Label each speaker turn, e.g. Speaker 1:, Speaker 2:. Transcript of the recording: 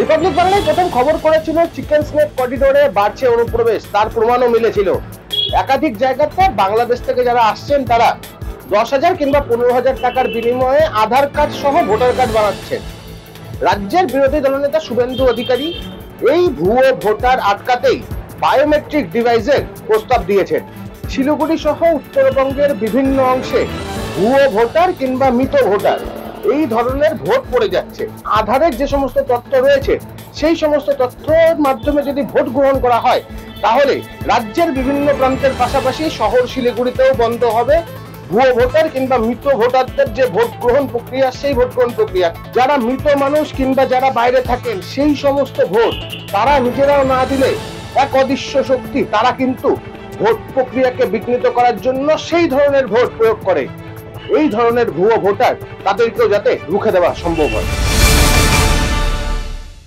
Speaker 1: Republic বাংলায় প্রথম খবর করেছিল চিকেন স্নেক করিডোরে বাড়ছে অনুপ্রবেশ, তার প্রমাণও মিলেছিল। একাধিক জায়গাতে বাংলাদেশ থেকে যারা আসছেন তারা 10,000 কিংবা 15,000 টাকার বিনিময়ে আধার কার্ড সহ ভোটার কার্ড বানাচ্ছেন। রাজ্যের বিরোধী দলনেতা শুভেন্দু অধিকারী এই ভুয়ো ভোটার আটকাতেই বায়োমেট্রিক ডিভাইসের প্রস্তাব দিয়েছেন। শিলিগুড়ি সহ উত্তরবঙ্গের বিভিন্ন অংশে ভুয়ো ভোটার কিংবা মৃত ভোটার এই ধরনের ভোট পড়ে যাচ্ছে। আধারের যে সমস্ত তথ্য রয়েছে সেই সমস্ত তথ্যের মাধ্যমে যদি ভোট গ্রহণ করা হয় তাহলে রাজ্যের বিভিন্ন প্রান্তের পাশাপাশি শহর শিলিগুড়িতেও বন্ধ হবে ভুয়ো ভোটার কিংবা মৃত ভোটারদের যে ভোট গ্রহণ প্রক্রিয়া, সেই ভোট গ্রহণ প্রক্রিয়া। যারা মৃত মানুষ কিংবা যারা বাইরে থাকেন সেই সমস্ত ভোট তারা নিজেরাও না দিলে এক অদৃশ্য শক্তি তারা কিন্তু ভোট প্রক্রিয়াকে বিঘ্নিত করার জন্য সেই ধরনের ভোট প্রয়োগ করে। এই ধরনের ভুয়ো ভোটার তাদেরকেও যাতে রুখে দেওয়া সম্ভব হয়।